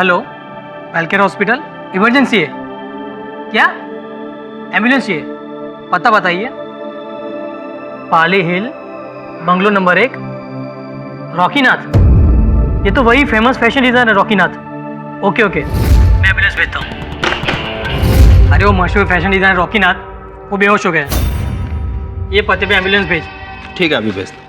Hello, वेलकेयर hospital, emergency है क्या? Ambulance चाहिए, पता बताइए। Pali hill, bungalow number 1, Rockynath. ये तो वही famous fashion designer Rockynath. Okay okay, मैं एम्बुलेंस भेजता हूँ। अरे वो मशहूर फैशन डिजाइनर रॉकीनाथ, वो बेहोश हो गए। ये पते पे एम्बुलेंस भेज। ठीक है, अभी भेजता हूँ।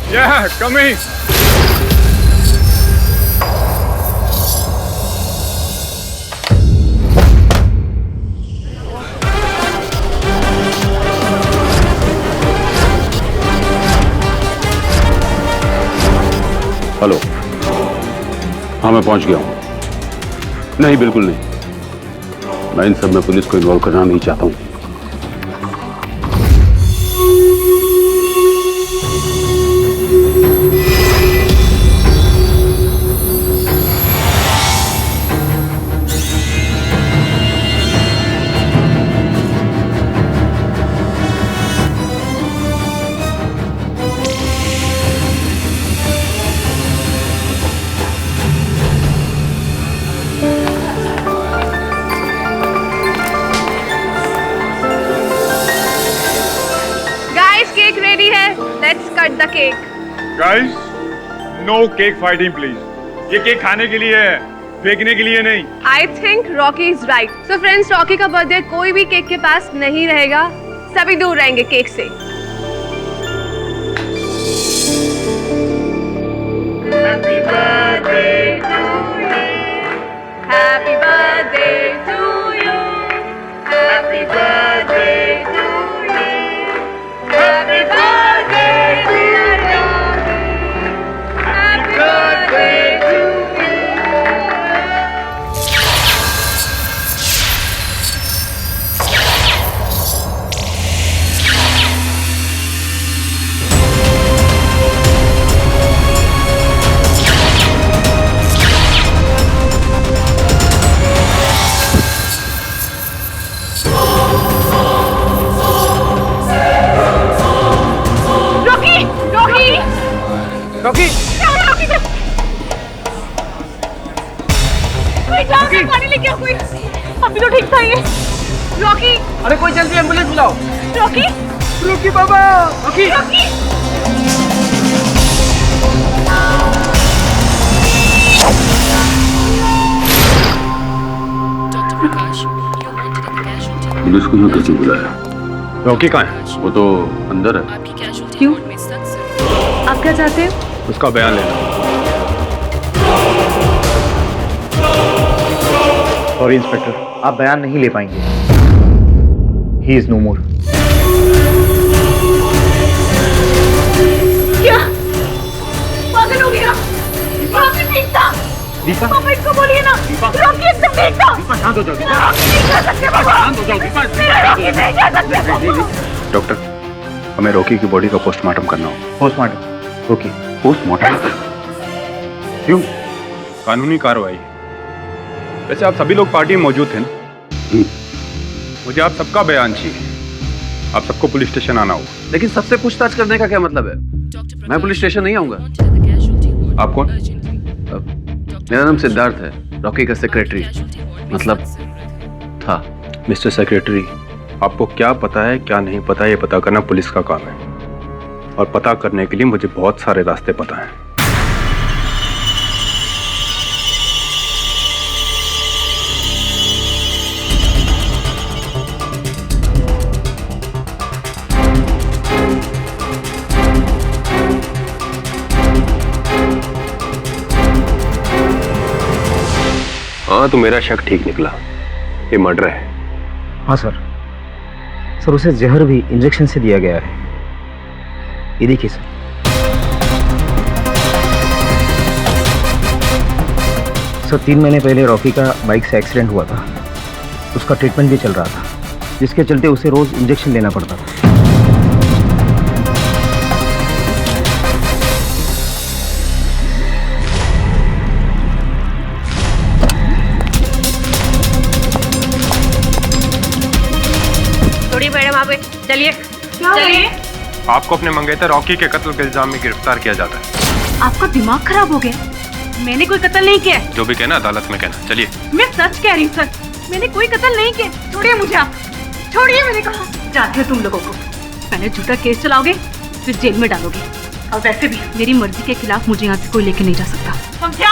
Yeah, coming. हेलो, हाँ मैं पहुंच गया हूँ। नहीं, बिल्कुल नहीं, मैं इन सब में पुलिस को इन्वॉल्व करना नहीं चाहता हूँ। Let's cut the cake. Guys, no cake fighting, please. ये केक खाने के लिए है, फेंकने के लिए नहीं। I think Rocky is right. So friends, Rocky का बर्थडे कोई भी केक के पास नहीं रहेगा, सभी दूर रहेंगे केक से। Happy birthday to you. Happy birthday to you. Happy birthday to you. Happy birthday dear Rocky. Happy birthday to you. Rocky, कोई पानी लेके आओ, कोई अभी तो ठीक था ये। रॉकी, अरे कोई जल्दी एम्बुलेंस बुलाओ। रॉकी, रॉकी बाबा, रॉकी। रॉकी। पुलिस को यहाँ कैसे बुलाया? रॉकी कहाँ है? वो तो अंदर है। क्यों? आप क्या चाहते हैं? उसका बयान लेना। सॉरी इंस्पेक्टर, आप बयान नहीं ले पाएंगे। ही इज नो मोर। क्या? पागल हो गया? रॉकी ठीक था। दीपा, पापा इसको बोलिए ना। रॉकी एकदम ठीक था। दीपा शांत हो जाओ। रॉकी नहीं जा सकते पापा। शांत हो जाओ दीपा। रॉकी नहीं जा सकते पापा। डॉक्टर, हमें रॉकी की बॉडी का पोस्टमार्टम करना हो। पोस्टमार्टम? ओके। पोस्टमार्टम? क्यों? कानूनी कार्रवाई। वैसे आप सभी लोग पार्टी में मौजूद थे ना? मुझे आप सबका बयान चाहिए। आप सबको पुलिस स्टेशन आना होगा। लेकिन सबसे पूछताछ करने का क्या मतलब है? मैं पुलिस स्टेशन नहीं आऊंगा। आप कौन? मेरा नाम सिद्धार्थ है, रॉकी का सेक्रेटरी, मतलब था। मिस्टर सेक्रेटरी, आपको क्या पता है क्या नहीं पता ये पता करना पुलिस का काम है, और पता करने के लिए मुझे बहुत सारे रास्ते पता हैं। हाँ, तो मेरा शक ठीक निकला, ये मर्डर है। हाँ सर, उसे जहर भी इंजेक्शन से दिया गया है। ये देखिए सर। सर 3 महीने पहले रॉकी का बाइक से एक्सीडेंट हुआ था। उसका ट्रीटमेंट भी चल रहा था, जिसके चलते उसे रोज इंजेक्शन लेना पड़ता था। थोड़ी मैडम आप चलिए चलिए। आपको अपने मंगेतर रॉकी के कत्ल के इल्जाम में गिरफ्तार किया जाता है। आपका दिमाग खराब हो गया? मैंने कोई कत्ल नहीं किया। जो भी कहना अदालत में कहना। चलिए। मैं सच कह रही हूँ सर, मैंने कोई कत्ल नहीं किया। छोड़िए मुझे, आप छोड़िए, मैंने कहा। जानती हो तुम लोगों को, पहले झूठा केस चलाओगे फिर जेल में डालोगे, और वैसे भी मेरी मर्जी के खिलाफ मुझे यहाँ से कोई लेके नहीं जा सकता, समझा?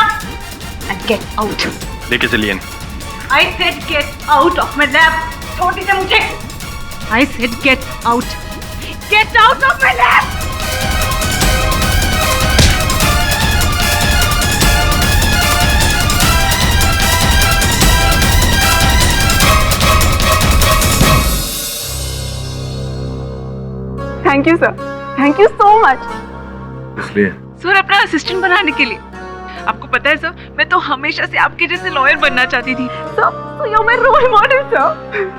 Get out. लेके चलिए। I said get out of my lab. छोड़ दीजिए मुझे। I said get out. Get out of my lab. Thank you sir, thank you so much. इसलिए सर अपना असिस्टेंट बनाने के लिए। आपको पता है सर, मैं तो हमेशा से आपके जैसे लॉयर बनना चाहती थी। Sir you are my role model sir.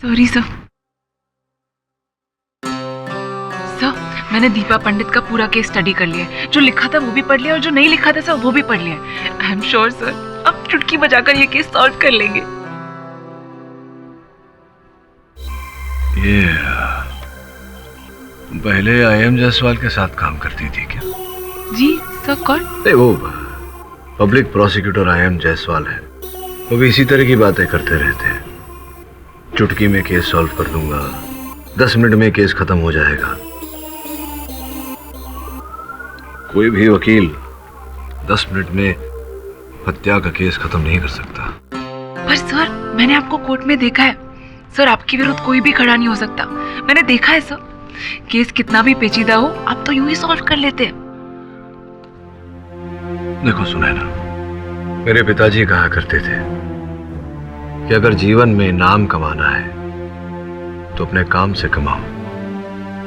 Sorry sir. Sir मैंने दीपा पंडित का पूरा केस स्टडी कर लिया है। जो लिखा था वो भी पढ़ लिया और जो नहीं लिखा था सर वो भी पढ़ लिया। आई एम श्योर सर अब चुटकी बजाकर ये केस सॉल्व कर लेंगे। ये पहले IM जायसवाल के साथ काम करती थी क्या? जी सर कौन? नहीं, वो पब्लिक प्रोसिक्यूटर IM जायसवाल है। वो भी इसी तरह की बातें करते रहते हैं। चुटकी में केस सॉल्व कर दूंगा, 10 मिनट में केस खत्म हो जाएगा। कोई भी वकील 10 मिनट में हत्या का केस खत्म नहीं कर सकता। पर सर मैंने आपको कोर्ट में देखा है सर, आपके विरुद्ध कोई भी खड़ा नहीं हो सकता। मैंने देखा है सर, केस कितना भी पेचीदा हो आप तो यूं ही सॉल्व कर लेते हैं। देखो सुनैना, मेरे पिताजी कहा करते थे कि अगर जीवन में नाम कमाना है तो अपने काम से कमाओ,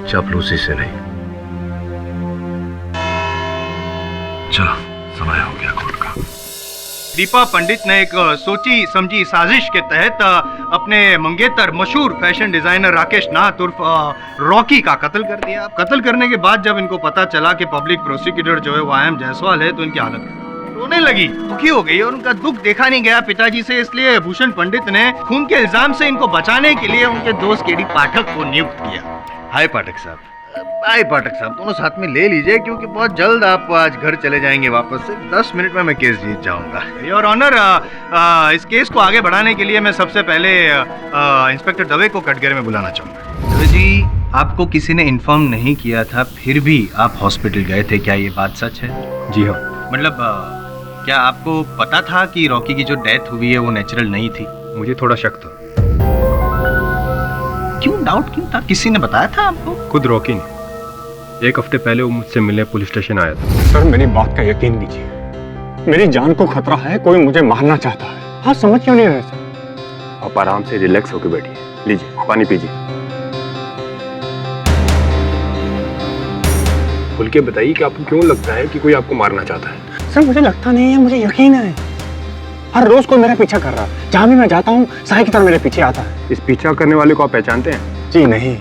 चापलूसी से नहीं। चलो समय हो गया कोर्ट का। दीपा पंडित ने एक सोची समझी साजिश के तहत अपने मंगेतर मशहूर फैशन डिजाइनर राकेश नाथ उर्फ रॉकी का कत्ल कर दिया। कत्ल करने के बाद जब इनको पता चला कि पब्लिक प्रोसिक्यूटर जो है वो IM जायसवाल है, तो इनकी हालत रोने लगी, दुखी हो गई और उनका दुख देखा नहीं गया पिताजी से। इसलिए भूषण पंडित ने खून के इल्जाम से इनको बचाने के लिए उनके दोस्त केडी पाठक को नियुक्त किया। हाय पाठक साहब, बाय पाठक साहब, दोनों साथ में ले लीजिए क्योंकि बहुत जल्द आप आज घर चले जाएंगे वापस से। 10 मिनट में मैं केस जीत जाऊंगा। योर ऑनर, इस केस को आगे बढ़ाने के लिए मैं सबसे पहले इंस्पेक्टर दवे को कटघरे में बुलाना चाहूंगा। दवे जी, आपको किसी ने इन्फॉर्म नहीं किया था फिर भी आप हॉस्पिटल गए थे, क्या ये बात सच है? जी हाँ। मतलब क्या आपको पता था कि रॉकी की जो डेथ हुई है वो नेचुरल नहीं थी? मुझे थोड़ा शक था। क्यों डाउट क्यों था? किसी ने बताया था आपको? खुद रॉकी ने। 1 हफ्ते पहले वो मुझसे मिलने पुलिस स्टेशन आया था। सर मेरी बात का यकीन कीजिए, मेरी जान को खतरा है, कोई मुझे मारना चाहता है। हाँ समझ क्यों नहीं रहे सर? आप आराम से रिलैक्स होकर बैठिए, लीजिए पानी पीजिए। खुल के बताइए कि आपको क्यों लगता है कि कोई आपको मारना चाहता है? सर मुझे लगता नहीं है, मुझे यकीन है। हर रोज कोई मेरा पीछा कर रहा है, जहाँ भी मैं जाता हूँ साय की तरह मेरे पीछे आता है। इस पीछा करने वाले को आप पहचानते हैं? जी नहीं,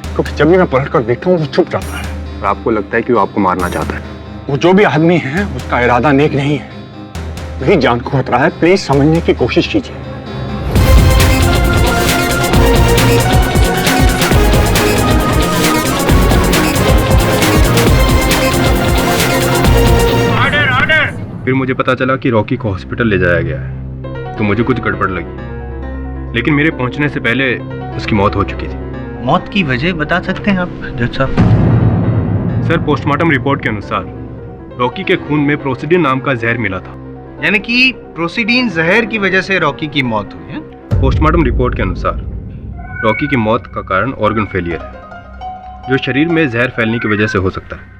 क्योंकि जब भी मैं पलट कर देखता हूँ वो छुप जाता है। और आपको लगता है कि वो आपको मारना चाहता है? वो जो भी आदमी है उसका इरादा नेक नहीं है। मेरी जान को खतरा है, प्लीज समझने की कोशिश कीजिए। फिर मुझे पता चला कि रॉकी को हॉस्पिटल ले जाया गया है, तो मुझे कुछ गड़बड़ लगी। लेकिन मेरे पहुंचने से पहले उसकी मौत हो चुकी थी। मौत की वजह बता सकते हैं आप जज साहब? सर पोस्टमार्टम रिपोर्ट के अनुसार रॉकी के खून में प्रोसिडिन नाम का जहर मिला था। यानी कि प्रोसिडीन जहर की वजह से रॉकी की मौत हुई है? पोस्टमार्टम रिपोर्ट के अनुसार रॉकी की मौत का कारण ऑर्गन फेलियर है, जो शरीर में जहर फैलने की वजह से हो सकता है।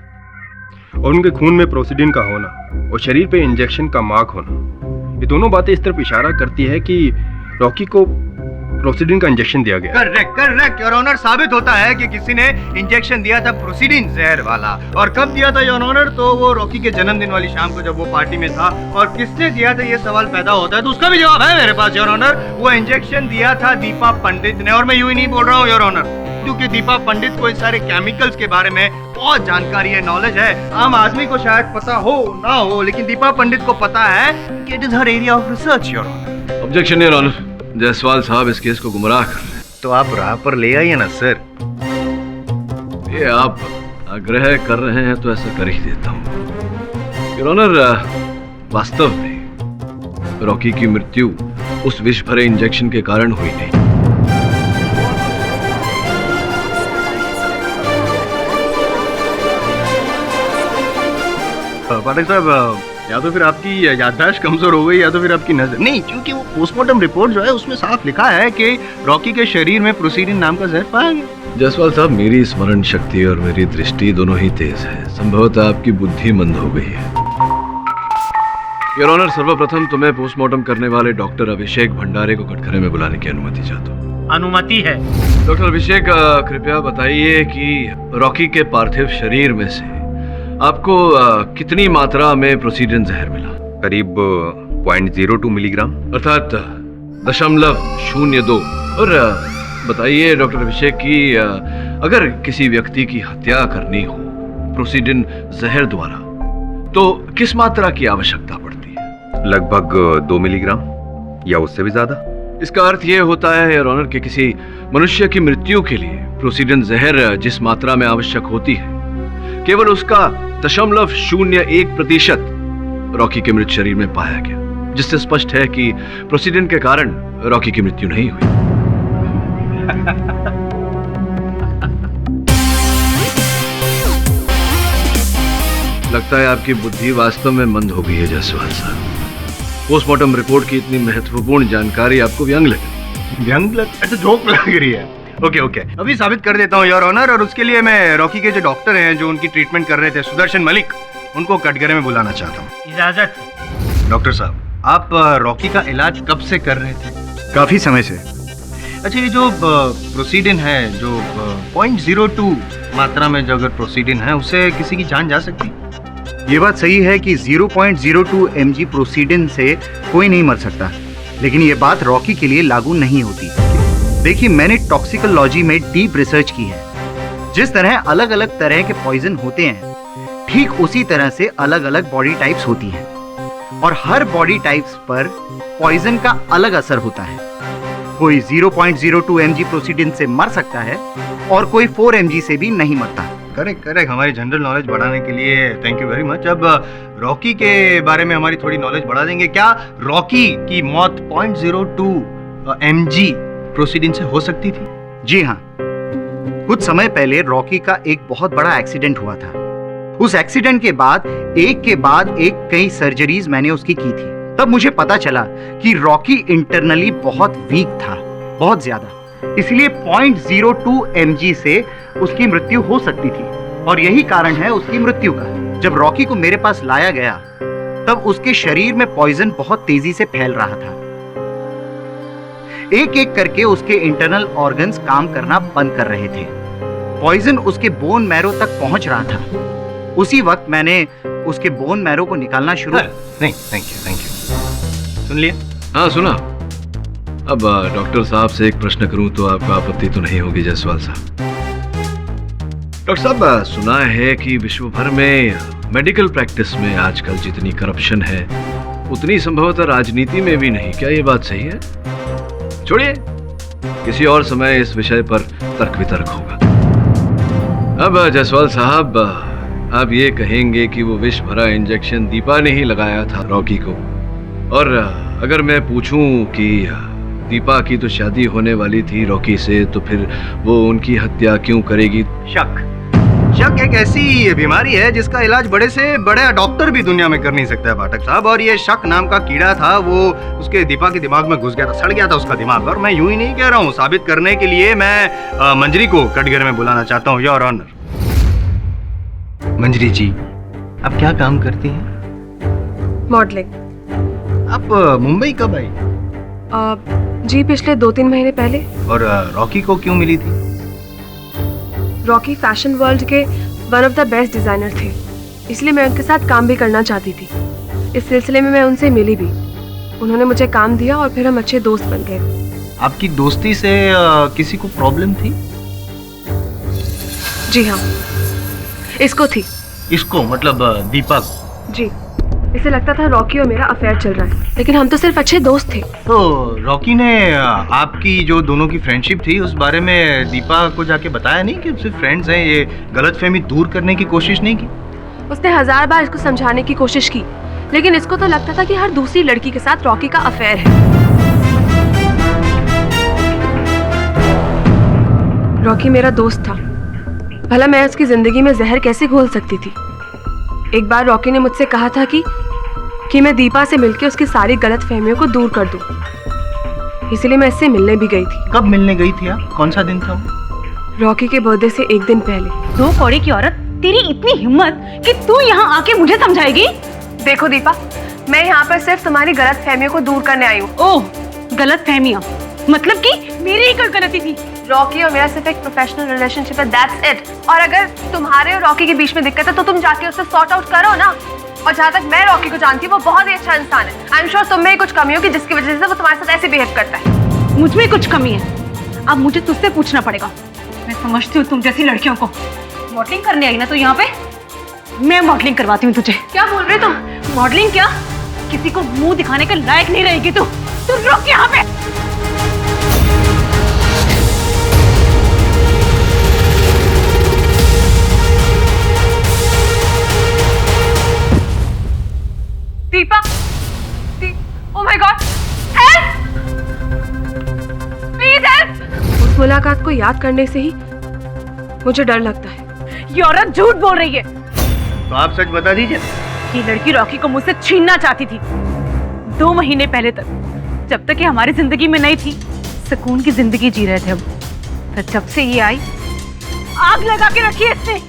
और उनके खून में प्रोसिडीन का होना और शरीर पे इंजेक्शन का मार्क होना, ये दोनों बातें इस तरफ इशारा करती है कि रॉकी को प्रोसीडिन का इंजेक्शन दिया गया। करेक्ट करेक्ट योर ऑनर, साबित होता है कि किसी ने इंजेक्शन दिया था प्रोसीडिन जहर वाला। और कब दिया था योर ऑनर? तो वो रॉकी के जन्मदिन वाली शाम को जब वो पार्टी में था। और किसने दिया था ये सवाल पैदा होता है, तो उसका भी जवाब है मेरे पास योर ऑनर। वो इंजेक्शन दिया था दीपा पंडित ने। और मैं यूं ही नहीं बोल रहा हूँ योर ऑनर, क्योंकि दीपा पंडित को इस सारे केमिकल्स के बारे में बहुत जानकारी है, नॉलेज है। आम आदमी को शायद पता हो ना हो, लेकिन दीपा पंडित को पता है कि it is her area of research your honour. Objection your honour, Jaiswal साहब इस केस को गुमराह कर रहे हैं। तो आप राह पर ले आइए ना सर। ये आप आग्रह कर रहे हैं तो ऐसा कर ही देता हूँ योर ऑनर। वास्तव में रॉकी की मृत्यु उस विष भरे इंजेक्शन के कारण हुई नहीं। पाठक साहब, या तो फिर आपकी याददाश्त कमजोर हो गई या तो फिर आपकी नजर नहीं, क्योंकि वो पोस्टमार्टम रिपोर्ट जो है उसमें साफ लिखा है कि रॉकी के शरीर में प्रोसीडिन नाम का जहर पाया गया। जायसवाल साहब, मेरी स्मरण शक्ति और मेरी दृष्टि दोनों ही तेज है। संभवतः आपकी बुद्धि मंद हो गई है। योर ऑनर, सर्वप्रथम तो मैं पोस्टमार्टम करने वाले डॉक्टर अभिषेक भंडारे को कटघरे में बुलाने की अनुमति चाहता हूँ। अनुमति है। डॉक्टर अभिषेक, कृपया बताइए कि रॉकी के पार्थिव शरीर में से आपको कितनी मात्रा में प्रोसीडिन जहर मिला? करीब 0.02 मिलीग्राम, अर्थात 0.02। और बताइए डॉक्टर अभिषेक कि अगर किसी व्यक्ति की हत्या करनी हो प्रोसीडिन जहर द्वारा तो किस मात्रा की आवश्यकता पड़ती है? लगभग 2 मिलीग्राम या उससे भी ज्यादा। इसका अर्थ यह होता है योर ऑनर कि किसी मनुष्य की मृत्यु के लिए प्रोसीडिन जहर जिस मात्रा में आवश्यक होती है, केवल उसका 0.01% रॉकी के मृत शरीर में पाया गया, जिससे स्पष्ट है कि प्रोसीडिन के कारण रॉकी की मृत्यु नहीं हुई। लगता है आपकी बुद्धि वास्तव में मंद हो गई है जायसवाल साहब। पोस्टमार्टम रिपोर्ट की इतनी महत्वपूर्ण जानकारी आपको व्यंग लगी। व्यंग लग जोक लग रही है। ओके ओके, अभी साबित कर देता हूँ योर ऑनर। और उसके लिए मैं रॉकी के जो डॉक्टर हैं जो उनकी ट्रीटमेंट कर रहे थे, सुदर्शन मलिक, उनको कटघरे में बुलाना चाहता हूँ। इजाजत। डॉक्टर साहब, आप रॉकी का इलाज कब से कर रहे थे? काफी समय से। अच्छा, ये जो प्रोसीडिन है, जो 0.02 मात्रा में जो अगर प्रोसीडिन है, उससे किसी की जान जा सकती? ये बात सही है कि 0.02 mg प्रोसीडिन से कोई नहीं मर सकता, लेकिन ये बात रॉकी के लिए लागू नहीं होती। देखिए, मैंने टॉक्सिकोलॉजी में डीप रिसर्च की है। जिस तरह अलग अलग तरह के पॉइजन होते हैं, ठीक उसी तरह से अलग अलग बॉडी टाइप्स होती हैं, और हर बॉडी टाइप्स पर पॉइजन का अलग असर होता है। कोई 0.02 mg प्रोसीडिन से मर सकता है और कोई 4 mg से भी नहीं मरता। करेक्ट करेक्ट, हमारी जनरल नॉलेज बढ़ाने के लिए थैंक यू वेरी मच। अब रॉकी के बारे में हमारी थोड़ी नॉलेज बढ़ा देंगे। क्या रॉकी की मौत 0.02 mg प्रोसीडिन से हो सकती थी? जी हाँ, कुछ समय पहले रॉकी का एक बहुत बड़ा एक्सीडेंट हुआ था। उस एक्सीडेंट के बाद एक कई सर्जरीज मैंने उसकी की थी। तब मुझे पता चला कि रॉकी इंटरनली बहुत वीक था, बहुत ज्यादा। इसलिए 0.02 mg से उसकी मृत्यु हो सकती थी, और यही कारण है उसकी मृत्यु का। जब रॉकी को मेरे पास लाया गया, तब उसके शरीर में पॉइजन बहुत तेजी से फैल रहा था। एक एक करके उसके इंटरनल ऑर्गन्स काम करना बंद कर रहे थे। पॉइजन उसके बोन मैरो तक पहुंच रहा था। उसी वक्त मैंने उसके बोन मैरो को निकालना शुरू। नहीं, थैंक यू। सुन लिया? हाँ, सुना। अब डॉक्टर साहब से एक प्रश्न करूं तो आपको आपत्ति तो नहीं होगी जायसवाल साहब? डॉक्टर साहब, सुना है कि विश्व भर में मेडिकल प्रैक्टिस में आजकल जितनी करप्शन है उतनी संभवतः राजनीति में भी नहीं। क्या ये बात सही है? छोड़िए, किसी और समय इस विषय पर तर्क वितर्क होगा। अब जायसवाल साहब, आप ये कहेंगे कि वो विष भरा इंजेक्शन दीपा ने ही लगाया था रॉकी को, और अगर मैं पूछूं कि दीपा की तो शादी होने वाली थी रॉकी से, तो फिर वो उनकी हत्या क्यों करेगी? शक एक ऐसी बीमारी है जिसका इलाज बड़े से बड़े डॉक्टर भी दुनिया में कर नहीं सकता है पाठक साहब। और ये शक नाम का कीड़ा था, वो उसके दीपा के दिमाग में घुस गया था, सड़ गया था उसका दिमाग। और मैं यूं ही नहीं कह रहा हूँ, साबित करने के लिए मैं मंजरी को कटघरे में बुलाना चाहता हूँ योर ऑनर। मंजरी जी, आप क्या काम करती हैं? मॉडलिंग। आप मुंबई कब आई? जी पिछले 2-3 महीने पहले। और रॉकी को क्यों मिली थी? रॉकी फैशन वर्ल्ड के one of the best designer थे, इसलिए मैं उनके साथ काम भी करना चाहती थी। इस सिलसिले में मैं उनसे मिली भी। उन्होंने मुझे काम दिया और फिर हम अच्छे दोस्त बन गए। आपकी दोस्ती से किसी को प्रॉब्लम थी? जी हाँ, इसको थी। इसको मतलब दीपा को? जी, इसे लगता था रॉकी और मेरा अफेयर चल रहा है, लेकिन हम तो सिर्फ अच्छे दोस्त थे। तो रॉकी ने आपकी जो दोनों की फ्रेंडशिप थी उस बारे में दीपा को जाके बताया नहीं कि सिर्फ फ्रेंड्स हैं, ये गलतफहमी दूर करने की कोशिश नहीं की? उसने 1000 बार इसको समझाने की कोशिश की, लेकिन इसको तो लगता था कि हर दूसरी लड़की के साथ रॉकी का अफेयर है। रॉकी मेरा दोस्त था, भला मैं उसकी जिंदगी में जहर कैसे घोल सकती थी। एक बार रॉकी ने मुझसे कहा था कि मैं दीपा से मिलकर उसकी सारी गलत फहमियों को दूर कर दूं। इसलिए मैं इससे मिलने भी गई थी। कब मिलने गई थी आप? कौन सा दिन था वो? रॉकी के बर्थडे से एक दिन पहले। 2 कौड़ी की औरत, तेरी इतनी हिम्मत कि तू यहाँ आके मुझे समझाएगी? देखो दीपा, मैं यहाँ पर सिर्फ तुम्हारी गलत फहमियों को दूर करने आई हूँ। ओह, गलत फहमियाँ? मतलब कि मेरी ही कोई गलती थी? रॉकी और मेरा सिर्फ एक प्रोफेशनल रिलेशनशिप है, दैट्स इट। और अगर तुम्हारे और रॉकी के बीच में दिक्कत है तो तुम जाके उससे सॉर्ट आउट करो ना। और जहाँ तक मैं रॉकी को जानती हूँ, वो बहुत ही अच्छा इंसान है। आई एम श्योर तुम में ही कुछ कमी होगी जिसकी वजह से वो तुम्हारे साथ ऐसे बिहेव करता है। मुझ में कुछ कमी है? अब मुझे तुझसे पूछना पड़ेगा। मैं समझती हूँ तुम जैसी लड़कियों को। मॉडलिंग करने आई ना तो यहाँ पे? मैं मॉडलिंग करवाती हूँ तुझे। क्या बोल रहे तुम? मॉडलिंग क्या? किसी को मुंह दिखाने के लायक नहीं रहेगी तू। रुक यहाँ पे। Deepa, oh my God, help! Please help! उस मुलाकात को याद करने से ही मुझे डर लगता है। ये औरत झूठ बोल रही है। तो आप सच बता दीजिए। ये लड़की रॉकी को मुझसे छीनना चाहती थी 2 महीने पहले तक, जब तक ये हमारी जिंदगी में नहीं थी। सुकून की जिंदगी जी रहे थे हम। पर जब से ये आई, आग लगा के रखी है इसने।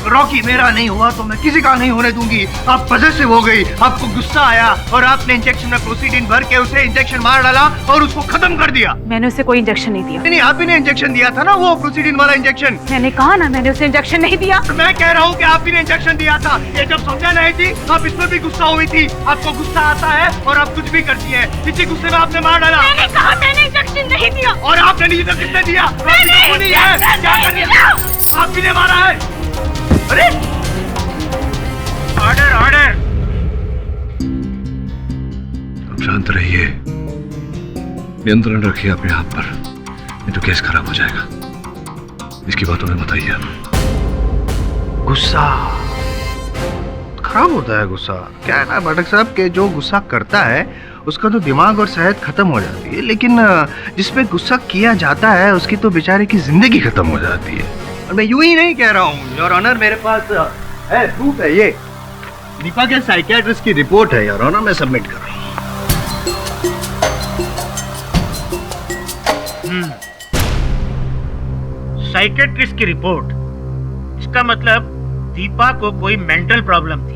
रॉकी मेरा नहीं हुआ तो मैं किसी का नहीं होने दूंगी। आप पॉसेसिव हो गई, आपको गुस्सा आया और आपने इंजेक्शन में प्रोसीडिन भर के उसे इंजेक्शन मार डाला और उसको खत्म कर दिया। मैंने उसे कोई इंजेक्शन नहीं दिया। नहीं, आप ही ने इंजेक्शन दिया था ना, वो प्रोसीडिन वाला इंजेक्शन। मैंने कहा ना, मैंने उसे इंजेक्शन नहीं दिया। मैं कह रहा हूँ कि आप ही ने इंजेक्शन दिया था। ये जब समझा नहीं थी, आप इसमें भी गुस्सा हुई थी। आपको गुस्सा आता है और आप कुछ भी करती है। इसी गुस्से में आपने मार डाला। मैंने कहा मैंने इंजेक्शन नहीं दिया। और आपने नहीं तो किसने दिया? आप ही ने मारा है। अरे ऑर्डर ऑर्डर। तुम शांत रहिए, नियंत्रण रखिए अपने आप पर, नहीं तो केस खराब हो जाएगा। इसकी बातों में बताइए आप। गुस्सा खराब होता है। गुस्सा क्या है ना भटक साहब, के जो गुस्सा करता है उसका तो दिमाग और सेहत खत्म हो जाती है, लेकिन जिसपे गुस्सा किया जाता है उसकी तो बेचारे की जिंदगी खत्म हो जाती है। और मैं यूं ही नहीं कह रहा हूँ योर ऑनर, मेरे पास है प्रूफ है। ये दीपा के साइकियाट्रिस्ट की रिपोर्ट है योर ऑनर, मैं सबमिट कर रहा हूँ। साइकियाट्रिस्ट की रिपोर्ट? इसका मतलब दीपा को कोई मेंटल प्रॉब्लम थी।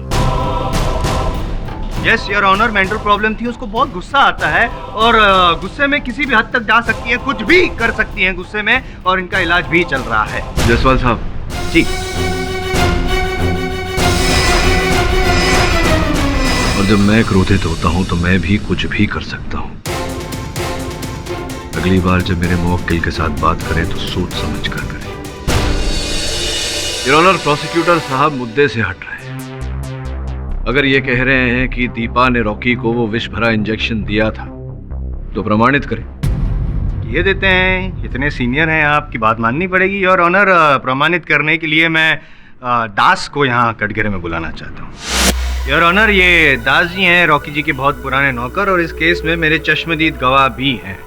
Yes your honour, mental problem थी। उसको बहुत गुस्सा आता है और गुस्से में किसी भी हद तक जा सकती है, कुछ भी कर सकती है गुस्से में, और इनका इलाज भी चल रहा है। जायसवाल साहब जी। और जब मैं क्रोधित होता हूं तो मैं भी कुछ भी कर सकता हूं। अगली बार जब मेरे मुवक्किल के साथ बात करें तो सोच समझ कर करें। योर ऑनर, प्रोसिक्यूटर साहब मुद्दे से हट रहे हैं। अगर ये कह रहे हैं कि दीपा ने रॉकी को वो विष भरा इंजेक्शन दिया था तो प्रमाणित करें। ये देते हैं, इतने सीनियर हैं, आपकी बात माननी पड़ेगी योर ऑनर। प्रमाणित करने के लिए मैं दास को यहाँ कटघरे में बुलाना चाहता हूँ। योर ऑनर, ये दास जी हैं रॉकी जी के बहुत पुराने नौकर और इस केस में मेरे चश्मदीद गवाह भी हैं।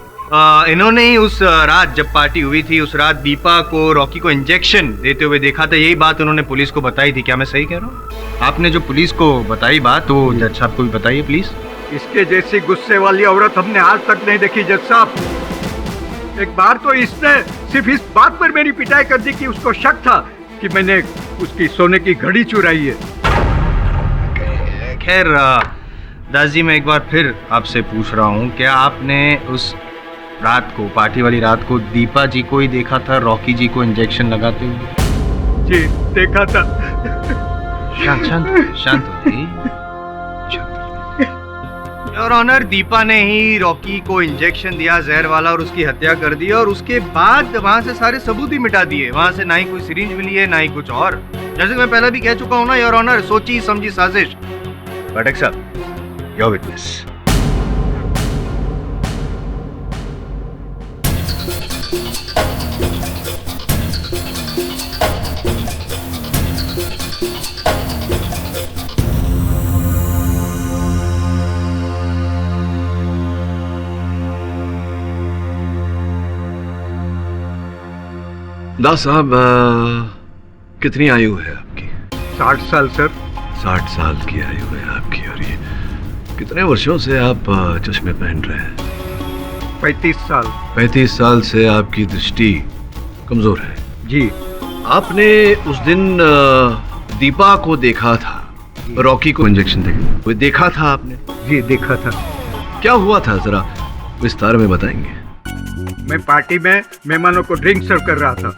इन्होंने ही उस रात जब पार्टी हुई थी, उस रात दीपा को रॉकी को इंजेक्शन देते हुए देखा था। यही बात उन्होंने पुलिस को बताई थी। क्या मैं सही कह रहा हूँ? आपने जो पुलिस को बताई बात, तो जज साहब को भी बताइए प्लीज। इसके जैसी गुस्से वाली औरत हमने आज तक नहीं देखी जज साहब। एक बार तो इसने सिर्फ इस बात पर मेरी पिटाई कर दी कि उसको शक था कि मैंने उसकी सोने की घड़ी चुराई है। खैर दास जी, मैं एक बार फिर आपसे पूछ रहा हूँ, क्या आपने उस रात को, पार्टी वाली रात को दीपा जी को ही देखा था रॉकी जी को इंजेक्शन लगाते हुए? जी देखा था। शांत शांत शांत हो जाइए। योर ऑनर, दीपा ने ही रॉकी को इंजेक्शन दिया जहर वाला और उसकी हत्या कर दी, और उसके बाद वहां से सारे सबूत ही मिटा दिए। वहां से ना ही कोई सिरिंज मिली है, ना ही कुछ और। जैसे मैं पहले भी कह चुका हूं ना योर ऑनर, सोची समझी साजिश। पाठक साहब, योर विटनेस। दास साहब, कितनी आयु है आपकी? 60 साल सर। 60 साल की आयु है आपकी, और ये कितने वर्षों से आप चश्मे पहन रहे हैं? 35 साल। 35 साल से आपकी दृष्टि कमजोर है? जी। आपने उस दिन दीपा को देखा था, रॉकी को इंजेक्शन देकर, वो देखा था आपने? जी देखा था। क्या हुआ था, जरा विस्तार में बताएंगे? मैं पार्टी में मेहमानों को ड्रिंक सर्व कर रहा था।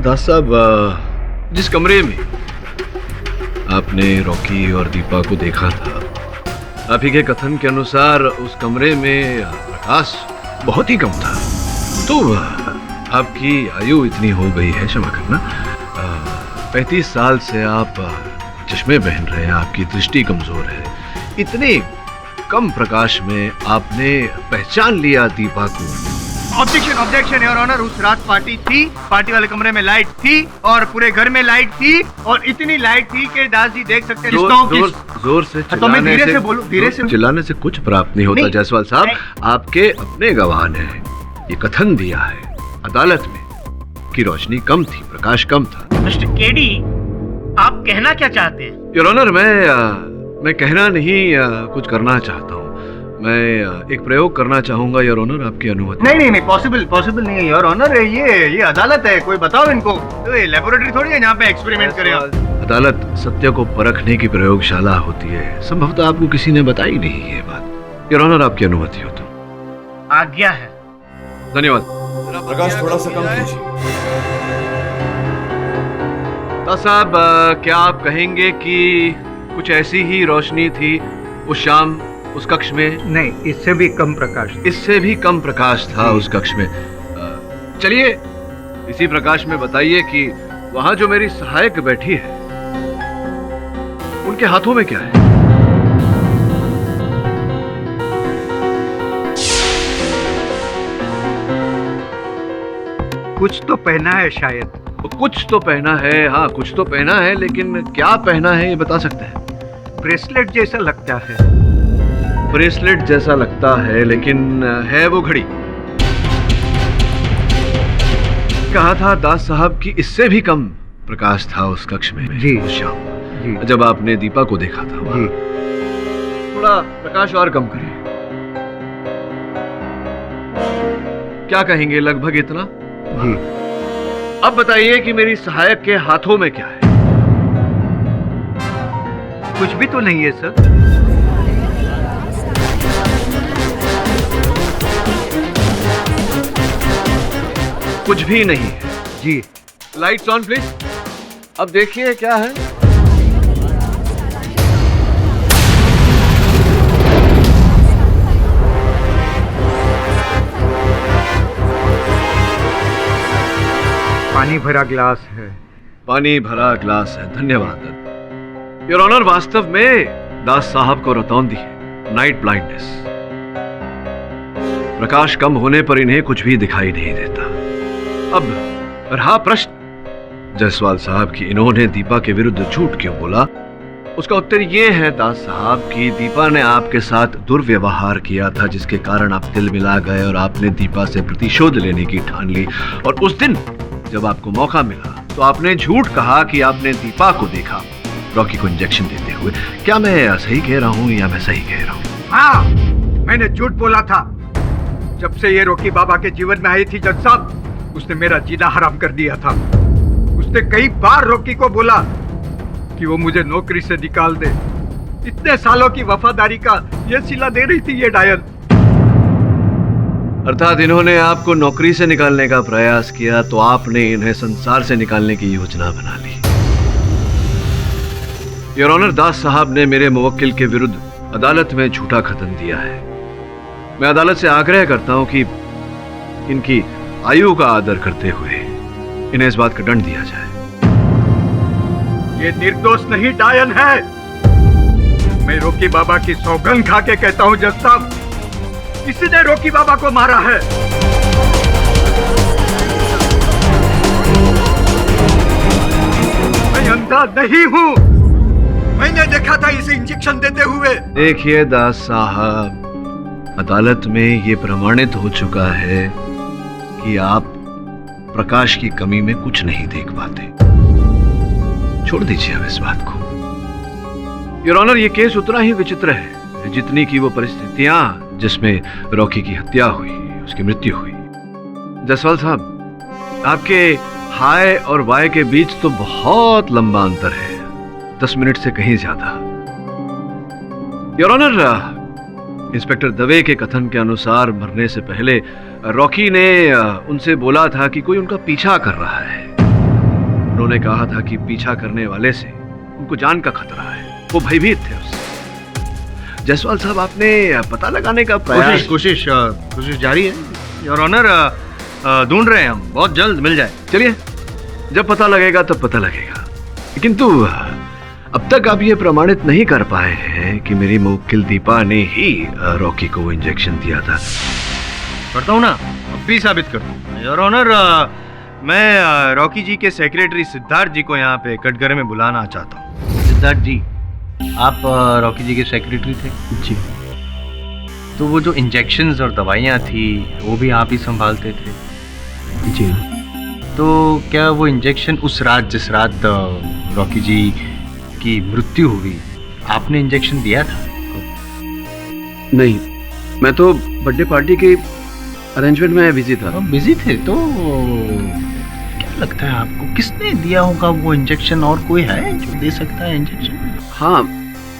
दास साहब, जिस कमरे में आपने रॉकी और दीपा को देखा था, आप ही के कथन के अनुसार उस कमरे में प्रकाश बहुत ही कम था। तो आपकी आयु इतनी हो गई है, क्षमा करना, 35 साल से आप चश्मे पहन रहे हैं, आपकी दृष्टि कमजोर है। इतने कम प्रकाश में आपने पहचान लिया दीपा को? Objection, objection your honour. उस रात पार्टी थी, पार्टी वाले कमरे में लाइट थी और पूरे घर में लाइट थी, और इतनी लाइट थी कि दास जी देख सकते हैं। जोर से तो मैं धीरे से बोलूं, धीरे से। चिल्लाने से कुछ प्राप्त नहीं होता जायसवाल साहब। आपके अपने गवाह ने ये कथन दिया है अदालत में कि रोशनी कम थी, प्रकाश कम था। मिस्टर केडी, आप कहना क्या चाहते हैं? योर ऑनर, मैं कहना नहीं, कुछ करना चाहता हूँ। मैं एक प्रयोग करना चाहूंगा योर ऑनर, आपकी अनुमति? नहीं नहीं नहीं, पॉसिबल नहीं है योर ऑनर। ये अदालत है, कोई बताओ इनको। ये लेबोरेटरी थोड़ी है जहाँ पे एक्सपेरिमेंट करें आप। अदालत सत्य को परखने की प्रयोगशाला होती है। संभवतः आपको किसी ने बताई नहीं ये बात। योर ऑनर, आपकी अनुमति हो तो? आज्ञा है। धन्यवाद। प्रकाश थोड़ा सा कम कीजिए। साहब, क्या आप कहेंगे कि कुछ ऐसी ही रोशनी थी उस शाम उस कक्ष में? नहीं, इससे भी कम प्रकाश। इससे भी कम प्रकाश था उस कक्ष में। चलिए इसी प्रकाश में बताइए कि वहां जो मेरी सहायक बैठी है, उनके हाथों में क्या है? कुछ तो पहना है शायद। कुछ तो पहना है, हाँ कुछ तो पहना है, लेकिन क्या पहना है ये बता सकते हैं? ब्रेसलेट जैसा लगता है। ब्रेसलेट जैसा लगता है, लेकिन है वो घड़ी? कहा था दास साहब कि इससे भी कम प्रकाश था उस कक्ष में जी उस शाम जी। जब आपने दीपा को देखा था वहाँ। थोड़ा प्रकाश और कम करिए। क्या कहेंगे, लगभग इतना? जी। अब बताइए कि मेरी सहायक के हाथों में क्या है? कुछ भी तो नहीं है सर। कुछ भी नहीं है जी। Lights on please. अब देखिए क्या है। पानी भरा ग्लास है। पानी भरा ग्लास है, धन्यवाद योर ऑनर। वास्तव में दास साहब को रतौंधी है, नाइट ब्लाइंडनेस। प्रकाश कम होने पर इन्हें कुछ भी दिखाई नहीं देता। अब रहा प्रश्न जायसवाल साहब कि इन्होंने दीपा के विरुद्ध झूठ क्यों बोला, उसका उत्तर यह है दास साहब कि दीपा ने आपके साथ दुर्व्यवहार किया था, जिसके कारण आप दिल मिला गए और आपने दीपा से प्रतिशोध लेने की ठान ली। और उस दिन जब आपको मौका मिला तो आपने झूठ कहा कि आपने दीपा को देखा, रॉकी को इंजेक्शन देते हुए। क्या मैं सही कह रहा हूँ या मैं सही कह रहा हूँ? हाँ, मैंने झूठ बोला था। जब से ये रॉकी बाबा के जीवन में आई थी जज साहब, उसने मेरा जीना हराम कर दिया था। उसने कई बार रॉकी को बोला कि वो मुझे नौकरी से निकाल दे। इतने सालों की वफादारी का ये सिला दे रही थी ये डायन। अर्थात इन्होंने आपको नौकरी से निकालने का प्रयास किया तो आपने इन्हें संसार से निकालने की योजना बना ली। योर ऑनर, दास साहब ने मेरे मुवक्किल के विरुद्ध अदालत में झूठा खतन दिया है। मैं अदालत से आग्रह करता हूं कि इनकी आयु का आदर करते हुए इन्हें इस बात का दंड दिया जाए। ये निर्दोष नहीं डायन है। मैं रॉकी बाबा की सौगंध खा के कहता हूं जज साहब, किसी ने रॉकी बाबा को मारा है। मैं अंधा नहीं हूं। मैंने देखा था इसे इंजेक्शन देते हुए। देखिए दास साहब, अदालत में ये प्रमाणित हो चुका है कि आप प्रकाश की कमी में कुछ नहीं देख पाते। छोड़ दीजिए अब इस बात को। योर ऑनर, ये केस उतना ही विचित्र है जितनी की वो परिस्थितियां जिसमें रॉकी की हत्या हुई, उसकी मृत्यु हुई। जसवाल साहब, आपके हाय और वाय के बीच तो बहुत लंबा अंतर है, 10 मिनट से कहीं ज्यादा। योर ऑनर, इंस्पेक्टर दवे के कथन के अनुसार मरने से पहले रॉकी ने उनसे बोला था कि कोई उनका पीछा कर रहा है। उन्होंने कहा था कि पीछा करने वाले से उनको जान का खतरा है, वो भयभीत थे उससे। जसवाल साहब, आपने पता लगाने का प्रयास? कोशिश जारी है योर ऑनर। ढूंढ रहे हैं हम, बहुत जल्द मिल जाए। चलिए, जब पता लगेगा तब पता लगेगा। किंतु अब तक आप ये प्रमाणित नहीं कर पाए हैं कि मेरी मुवक्किल दीपा ने ही रॉकी को वो इंजेक्शन दिया था। करता हूँ ना, अब भी साबित कर दूँ योर ऑनर। मैं रॉकी जी के सेक्रेटरी सिद्धार्थ जी को यहाँ पे कटघरे में बुलाना चाहता हूँ। सिद्धार्थ जी, आप रॉकी जी के सेक्रेटरी थे? जी। तो वो जो इंजेक्शन्स और दवाइयाँ थी वो भी आप ही संभालते थे? जी। तो क्या वो इंजेक्शन उस रात, जिस रात रॉकी जी की मृत्यु हुई, आपने इंजेक्शन दिया था? नहीं, मैं तो बर्थडे पार्टी के अरेंजमेंट में बिजी था। बिजी थे? तो क्या लगता है आपको किसने दिया होगा वो इंजेक्शन? और कोई है जो दे सकता है इंजेक्शन? हाँ,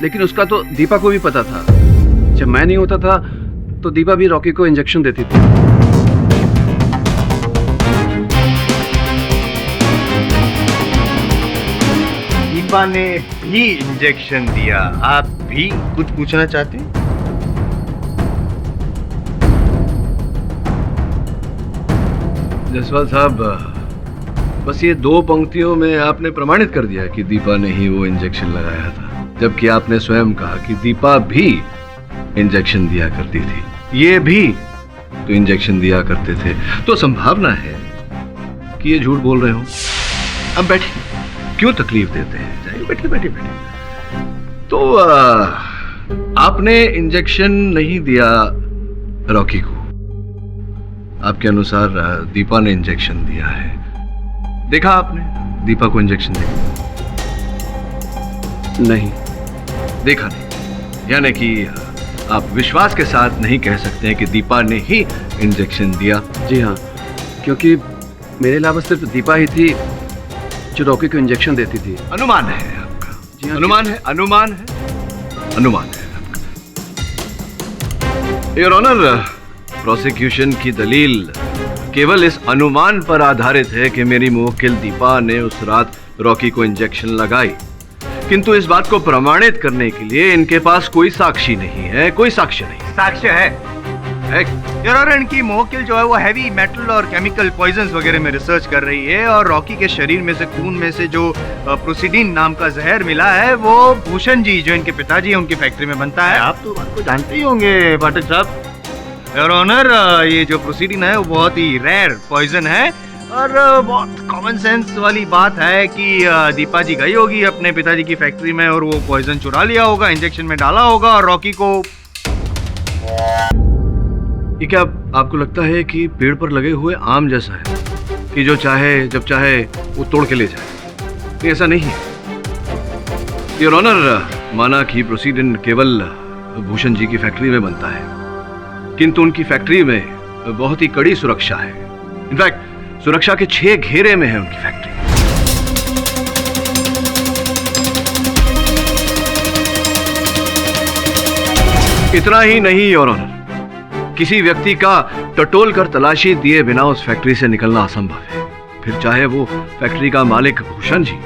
लेकिन उसका तो दीपा को भी पता था। जब मैं नहीं होता था तो दीपा भी रॉकी को इंजेक्शन देती थी। दीपा ने भी इंजेक्शन दिया। आप भी कुछ पूछना चाहते हैं? जसवाल साहब, बस ये 2 पंक्तियों में आपने प्रमाणित कर दिया कि दीपा ने ही वो इंजेक्शन लगाया था, जबकि आपने स्वयं कहा कि दीपा भी इंजेक्शन दिया करती थी, ये भी तो इंजेक्शन दिया करते थे। तो संभावना है कि ये झूठ बोल रहे हो। अब बैठिए, क्यों तकलीफ देते हैं? जाइए, बैठिए बैठिए बैठिए। तो आपने इंजेक्शन नहीं दिया रॉकी को, आपके अनुसार दीपा ने इंजेक्शन दिया है। देखा आपने दीपा को इंजेक्शन दिया? नहीं। देखा नहीं, यानी कि आप विश्वास के साथ नहीं कह सकते हैं कि दीपा ने ही इंजेक्शन दिया? जी हाँ, क्योंकि मेरे अलावा सिर्फ दीपा ही थी जो रॉकी को इंजेक्शन देती थी। अनुमान है आपका? जी हाँ। अनुमान है, अनुमान है, अनुमान है आपका। योर ऑनर, प्रोसिक्यूशन की दलील केवल इस अनुमान पर आधारित है कि मेरी मुवक्किल दीपा ने उस रात रॉकी को इंजेक्शन लगाई, किंतु इस बात को प्रमाणित करने के लिए इनके पास कोई साक्षी नहीं है, कोई साक्ष्य नहीं। साक्ष्य है योर ऑनर। इनकी मुवक्किल जो है वो हैवी मेटल और केमिकल पॉइजन्स वगैरह में रिसर्च कर रही है, और रॉकी के शरीर में से, खून में से जो प्रोसीडिन नाम का जहर मिला है वो भूषण जी, जो इनके पिताजी हैं, उनकी फैक्ट्री में बनता है। आप तो बात को जानते ही होंगे पाठक साहब। योर ऑनर, ये जो प्रोसीडिन है वो बहुत ही रेयर पॉइजन है, और बहुत कॉमन सेंस वाली बात है कि दीपा जी गई होगी अपने पिताजी की फैक्ट्री में और वो पॉइजन चुरा लिया होगा, इंजेक्शन में डाला होगा, और रॉकी को। ये क्या आपको लगता है कि पेड़ पर लगे हुए आम जैसा है कि जो चाहे जब चाहे वो तोड़ के ले जाए? नहीं, ऐसा नहीं है। योर ऑनर, माना कि प्रोसीडिन केवल भूषण जी की फैक्ट्री में बनता है, किंतु उनकी फैक्ट्री में बहुत ही कड़ी सुरक्षा है। इनफैक्ट सुरक्षा के 6 घेरे में है उनकी फैक्ट्री। इतना ही नहीं योर ऑनर, किसी व्यक्ति का टटोल कर तलाशी दिए बिना उस फैक्ट्री से निकलना असंभव है, फिर चाहे वो फैक्ट्री का मालिक भूषण जी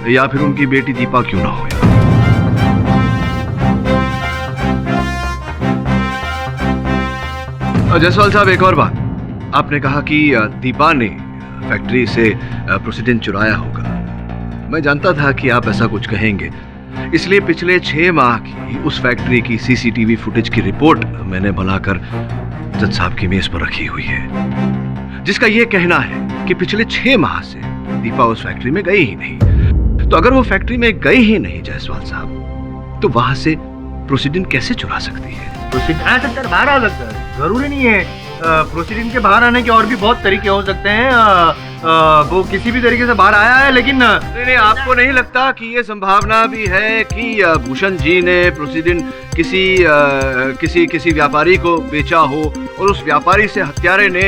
या फिर उनकी बेटी दीपा क्यों ना हो। जायसवाल साहब, एक और बात, आपने कहा कि दीपा ने फैक्ट्री से प्रोसीडिन चुराया होगा। मैं जानता था कि आप ऐसा कुछ कहेंगे, इसलिए पिछले 6 माह की उस फैक्ट्री की सीसीटीवी फुटेज की रिपोर्ट मैंने बनाकर जज साहब की मेज पर रखी हुई है, जिसका यह कहना है कि पिछले 6 माह से दीपा उस फैक्ट्री में गई ही नहीं। तो अगर वो फैक्ट्री में गई ही नहीं जायसवाल साहब, तो वहां से प्रोसीडिन कैसे चुरा सकती है? प्रोसीडिन आ सकता है, बाहर आ सकता है, जरूरी नहीं है। प्रोसीडिन के बाहर आने के और भी बहुत तरीके हो सकते हैं। वो किसी भी तरीके से बाहर आया है, लेकिन नहीं, आपको नहीं लगता कि ये संभावना भी है कि भूषण जी ने प्रोसीडिन किसी व्यापारी को बेचा हो और उस व्यापारी से हत्यारे ने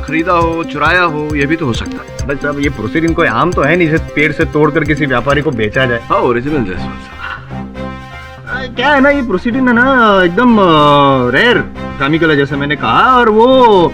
खरीदा हो, चुराया हो? ये भी तो हो सकता है। बस अब ये प्रोसीडिन कोई आम तो है नहीं जिसे पेड़ से तोड़कर किसी व्यापारी को बेचा जाए। हाँ, ओरिजिनल जायसवाल साहब। क्या है ना, ये प्रोसीडिन है ना एकदम रेयर केमिकल है, जैसे मैंने कहा, और वो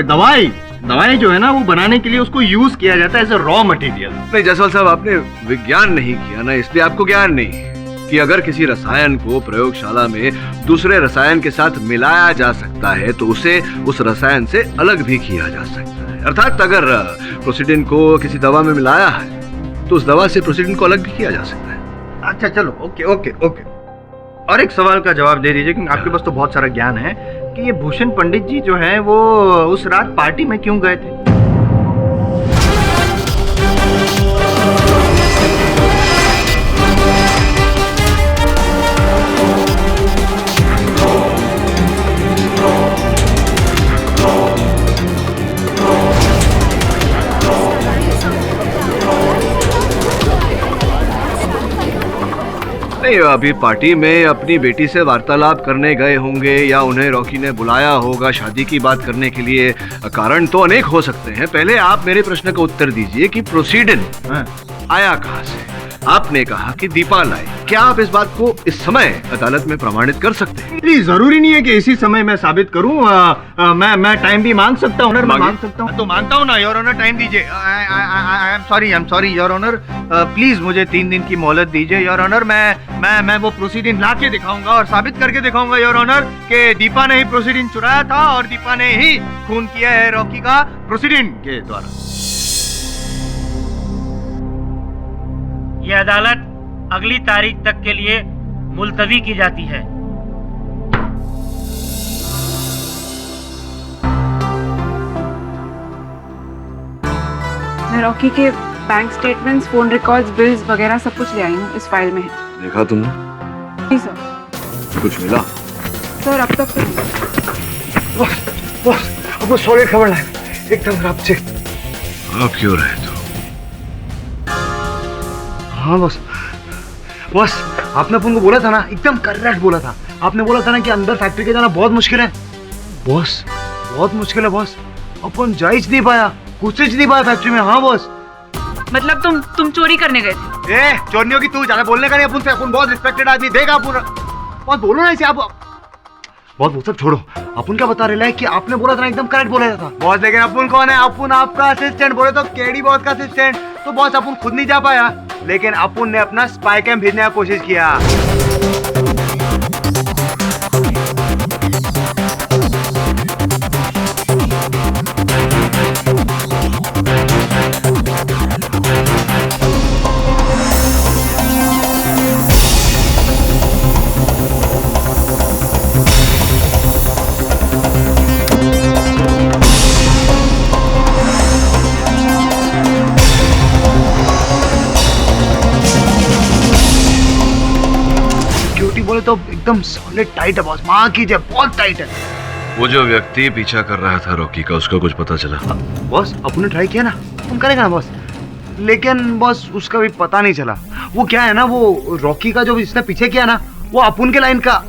दवाई जो है ना वो बनाने के लिए उसको यूज किया जाता है एज अ रॉ मटेरियल। नहीं जायसवाल साहब, आपने विज्ञान नहीं किया ना, इसलिए आपको ज्ञान नहीं कि अगर किसी रसायन को प्रयोगशाला में दूसरे रसायन के साथ मिलाया जा सकता है तो उसे उस रसायन से अलग भी किया जा सकता है। अर्थात अगर प्रोसीडिन को किसी दवा में मिलाया है तो उस दवा से प्रोसीडिन को अलग भी किया जा सकता है। अच्छा चलो, ओके। और एक सवाल का जवाब दे दीजिए, क्योंकि आपके पास तो बहुत सारा ज्ञान है, कि ये भूषण पंडित जी जो है वो उस रात पार्टी में क्यों गए थे? नहीं, अभी पार्टी में अपनी बेटी से वार्तालाप करने गए होंगे या उन्हें रॉकी ने बुलाया होगा शादी की बात करने के लिए। कारण तो अनेक हो सकते हैं। पहले आप मेरे प्रश्न का उत्तर दीजिए कि प्रोसीडिन आया कहां से? आपने कहा कि दीपा लाई। क्या आप इस बात को इस समय अदालत में प्रमाणित कर सकते हैं? नहीं, जरूरी नहीं है कि इसी समय मैं साबित करूं। मैं टाइम भी मांग सकता हूं, मांग सकता हूं। तो मानता हूं ना योर ऑनर, टाइम दीजिए। I am sorry your honour, please मुझे 3 दिन की मोहलत दीजिए योर ऑनर। मैं वो प्रोसीडिंग ला के दिखाऊंगा और साबित करके दिखाऊंगा योर ऑनर कि दीपा ने ही प्रोसीडिंग चुराया था और दीपा ने ही खून किया है रॉकी का प्रोसीडिंग के द्वारा। यह अदालत अगली तारीख तक के लिए मुलतवी की जाती है। मैं रॉकी के bank statements, phone records, bills वगैरह सब कुछ ले आई हूँ, इस फाइल में है। देखा तुमने? नहीं सर। कुछ मिला? सर अब तक बॉस, आपको सॉलिड खबर लाए, एकदम खराब से। आप क्यों रहे तो? हाँ बॉस, आपने अपन को बोला था ना, एकदम करेक्ट बोला था। आपने बोला था ना कि अंदर फैक्ट्री के जाना बहुत मुश्किल है। बॉस, बहुत मुश्किल है बॉस। अपन जा ही नहीं पाया, कुछ ही नहीं पाया फैक्ट्री में। हाँ बॉस। मतलब तुम चोरी करने गए थे? ए, चोरियों की तू ज्यादा बोलने का नहीं अपन से। अपन बहुत रिस्पेक्टेड आदमी, देगा अपन। बॉस बोलो ना इसे आप। बहुत वो सब छोड़ो, अपन क्या बता रहे हैं कि आपने बोला था ना, एकदम करेक्ट बोला था बॉस। लेकिन अपन कौन है? अपन आपका असिस्टेंट। बोले तो केडी बॉस का असिस्टेंट। तो बॉस अपन खुद नहीं जा पाया, लेकिन अपन ने अपना स्पाई कैम भेजने का कोशिश किया। बोले तो एकदम सॉलिड टाइट है बॉस। मां कीजिए, बहुत टाइट है। वो जो व्यक्ति पीछा कर रहा था रॉकी का, उसका कुछ पता चला? बॉस अपन ने ट्राई किया ना, अपन करेगा ना बॉस, लेकिन बॉस उसका भी पता नहीं चला। वो क्या है ना, वो रॉकी का जो इसने पीछे किया ना, वो अपुन के लाइन का,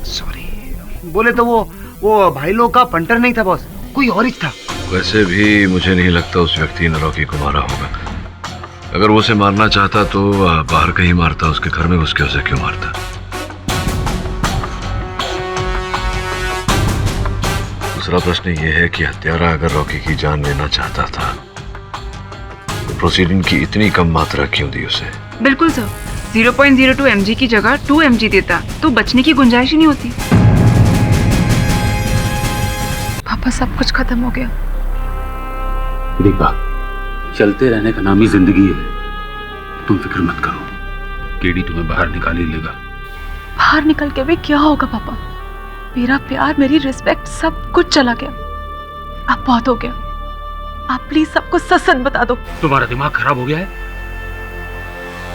सॉरी बोले तो वो भाई लोग का पंटर नहीं था बॉस, कोई और ही था। वैसे भी मुझे नहीं लगता उस व्यक्ति ने रॉकी को मारा होगा। अगर वो उसे मारना चाहता तो बाहर कहीं मारता, उसके घर में घुस के उसे क्यों मारता? दूसरा प्रश्न ये है कि हत्यारा अगर रॉकी की जान लेना चाहता था तो प्रोसीडिन की इतनी कम मात्रा क्यों दी उसे? बिल्कुल सर, 0.02 mg की जगह 2 mg देता तो बचने की गुंजाइश ही नहीं होती। पापा सब कुछ खत्म हो गया। दीपा, चलते रहने का नाम ही जिंदगी है, तुम फिक्र मत करो, केडी तुम्हें बाहर निकाल ही लेगा। बाहर निकल के भी क्या होगा पापा? मेरा प्यार, मेरी रिस्पेक्ट सब कुछ चला गया। अब बहुत हो गया, आप प्लीज सबको सच सच बता दो। तुम्हारा दिमाग खराब हो गया है?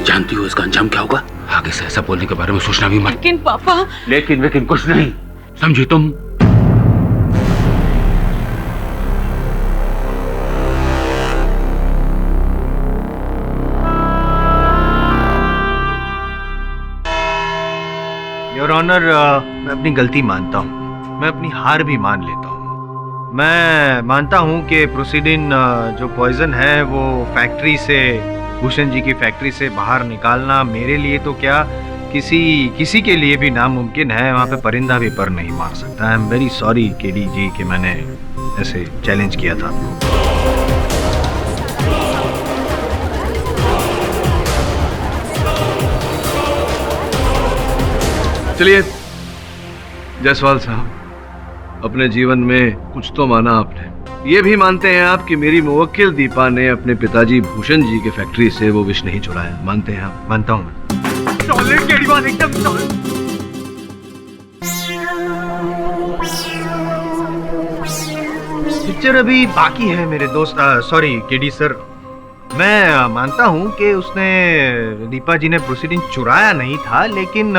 जानती हो इसका अंजाम क्या होगा? आगे से ऐसा बोलने के बारे में सोचना भी मत। लेकिन पापा। लेकिन कुछ नहीं, समझी तुम? योर ऑनर, मैं अपनी गलती मानता हूँ, मैं अपनी हार भी मान लेता हूँ। मैं मानता हूँ कि प्रोसीडिन जो पॉइजन है वो फैक्ट्री से, भूषण जी की फैक्ट्री से बाहर निकालना मेरे लिए तो क्या, किसी के लिए भी नामुमकिन है। वहाँ पे परिंदा भी पर नहीं मार सकता। I am very sorry KD ji कि मैंने ऐसे चैलेंज किया था आपको। चलिए जायसवाल साहब, अपने जीवन में कुछ तो माना आपने। ये भी मानते हैं आप कि मेरी मुवक्किल दीपा ने अपने पिताजी भूषण जी के फैक्ट्री से वो विष नहीं चुराया? मानते हैं आप? मानता हूँ। पिक्चर अभी बाकी है मेरे दोस्त। सॉरी केडी सर, मैं मानता हूँ कि उसने, दीपा जी ने प्रोसीडिन चुराया नहीं था, लेकिन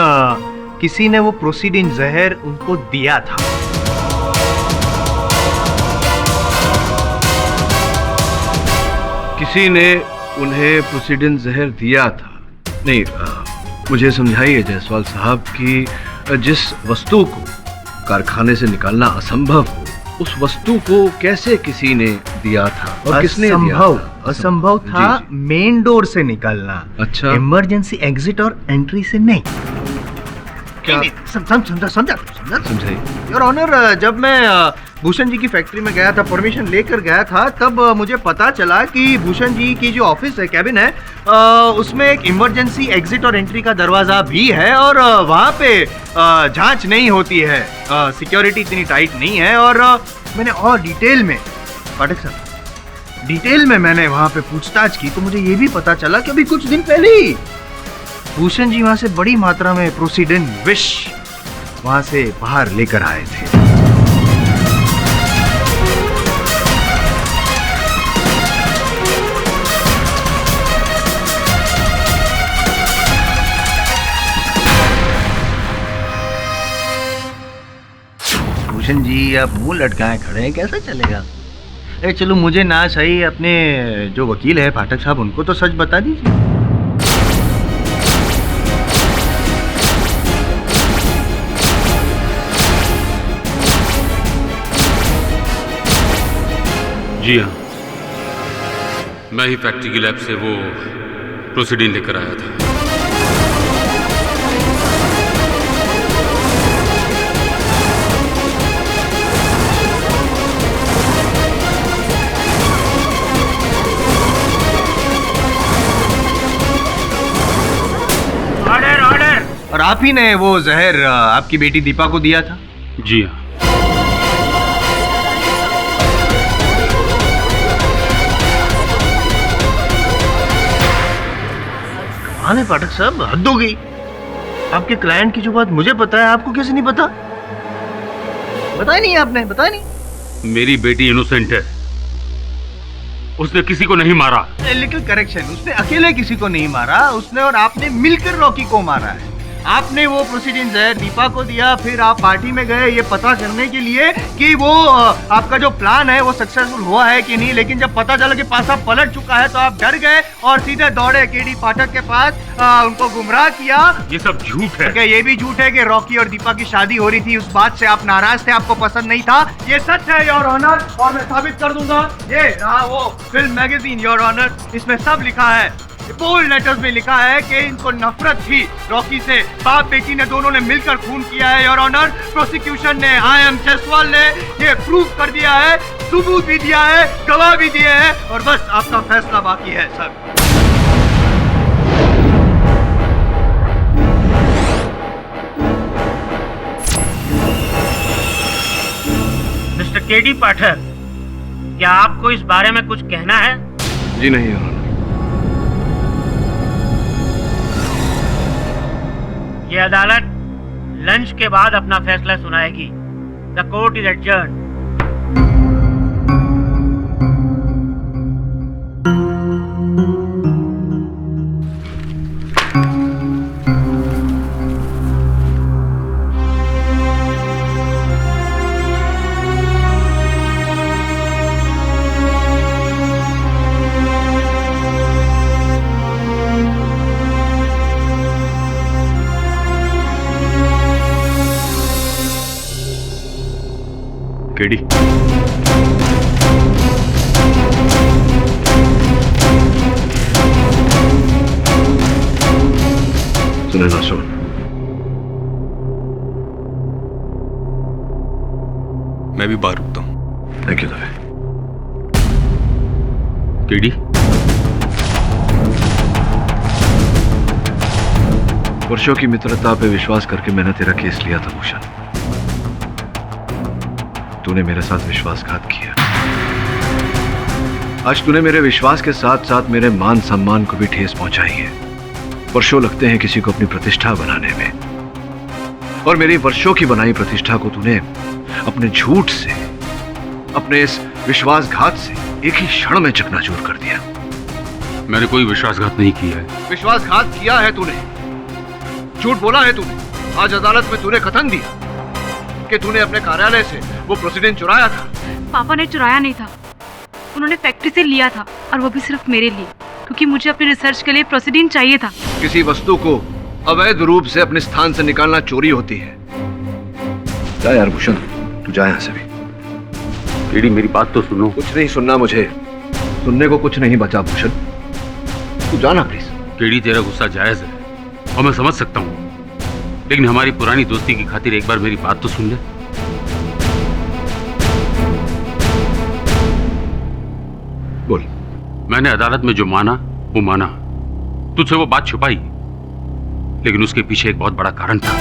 किसी ने वो प्रोसीडिन जहर उनको दिया था। किसी ने उन्हें प्रोसीडिन जहर दिया था? नहीं, मुझे समझाइए जायसवाल साहब कि जिस वस्तु को कारखाने से निकालना असंभव हो, उस वस्तु को कैसे किसी ने दिया था और किसने दिया था? असंभव था मेन डोर से निकलना। अच्छा, इमरजेंसी एग्जिट और एंट्री से नहीं। क्या? समझाइए। योर ऑनर, जब मैं भूषण जी की फैक्ट्री में गया था, परमिशन लेकर गया था, तब मुझे पता चला कि भूषण जी की जो ऑफिस है, कैबिन है, उसमें एक इमरजेंसी एग्जिट और एंट्री का दरवाजा भी है और वहाँ पे जांच नहीं होती है, सिक्योरिटी इतनी टाइट नहीं है। और मैंने और डिटेल में, पाठक सर, डिटेल में मैंने वहाँ पे पूछताछ की तो मुझे ये भी पता चला कि अभी कुछ दिन पहले ही भूषण जी वहाँ से बड़ी मात्रा में प्रोसीडिन विष वहाँ से बाहर लेकर आए थे। भूषण जी, आप मुंह लटकाए खड़े हैं, कैसे चलेगा? अरे चलो, मुझे ना सही, अपने जो वकील है पाठक साहब, उनको तो सच बता दीजिए। जी हाँ, मैं ही फैक्ट्री की लैब से वो प्रोसीडिन लेकर आया था। Order order. और आप ही ने वो जहर आपकी बेटी दीपा को दिया था? जी हाँ। हाँ पाठक साहब, हद हो गई। आपके क्लाइंट की जो बात मुझे पता है, आपको कैसे नहीं पता? बताया नहीं आपने, बताया नहीं। मेरी बेटी इनोसेंट है, उसने किसी को नहीं मारा। लिटिल करेक्शन, उसने अकेले किसी को नहीं मारा, उसने और आपने मिलकर रॉकी को मारा है। आपने वो प्रोसीडिंग जहर दीपा को दिया, फिर आप पार्टी में गए ये पता करने के लिए कि वो आपका जो प्लान है वो सक्सेसफुल हुआ है कि नहीं, लेकिन जब पता चला कि पासा पलट चुका है तो आप डर गए और सीधे दौड़े केडी पाठक के पास, उनको गुमराह किया। ये सब झूठ है। क्या ये भी झूठ है कि रॉकी और दीपा की शादी हो रही थी, उस बात से आप नाराज थे, आपको पसंद नहीं था? ये सच है योर ऑनर, और मैं साबित कर दूंगा। ये रहा वो फिल्म मैगजीन योर ऑनर, इसमें सब लिखा है, बोल्ड लेटर्स में लिखा है कि इनको नफरत थी रॉकी से। बाप बेटी ने दोनों ने मिलकर खून किया है योर ऑनर। प्रोसिक्यूशन ने, आई.एम. जयसवाल ने ये प्रूव कर दिया है, सबूत भी दिया है, गवाह भी दिए हैं, और बस आपका फैसला बाकी है सर। मिस्टर केडी पाठक, क्या आपको इस बारे में कुछ कहना है? जी नहीं योर ऑनर। ये अदालत लंच के बाद अपना फैसला सुनाएगी। The court is adjourned. KD, सुने ना सुन, मैं भी बाहर रुकता हूं। Thank you Dave. केडी, वर्षों की मित्रता पे विश्वास करके मैंने तेरा केस लिया था भूषण। तूने मेरे साथ विश्वासघात किया। आज तूने मेरे विश्वास के साथ साथ मेरे मान सम्मान को भी ठेस पहुंचाई है। वर्षों लगते हैं किसी को अपनी प्रतिष्ठा बनाने में, और मेरी वर्षों की बनाई प्रतिष्ठा को तूने अपने झूठ से, अपने इस विश्वासघात से एक ही क्षण में चकनाचूर कर दिया। मैंने कोई विश्वासघात नहीं किया है। विश्वासघात किया है तूने, झूठ बोला है तूने। आज अदालत में तूने कथन दिया कि तूने अपने कार्यालय से वो प्रोसीडिंग चुराया था। पापा ने चुराया नहीं था, उन्होंने फैक्ट्री से लिया था, और वो भी सिर्फ मेरे लिए, क्योंकि मुझे अपने रिसर्च के लिए प्रोसीडिंग चाहिए था। किसी वस्तु को अवैध रूप से अपने स्थान से निकालना चोरी होती है। जा यार भूषण, तू जा यहाँ से भी। केडी, मेरी बात तो सुनो। कुछ नहीं सुनना मुझे, सुनने को कुछ नहीं बचा भूषण, तू जाना प्लीज। केडी, तेरा गुस्सा जायज है और मैं समझ सकता हूँ, लेकिन हमारी पुरानी दोस्ती की खातिर एक बार मेरी बात तो सुन ले। बोल। मैंने अदालत में जो माना वो माना, तुझसे वो बात छुपाई, लेकिन उसके पीछे एक बहुत बड़ा कारण था।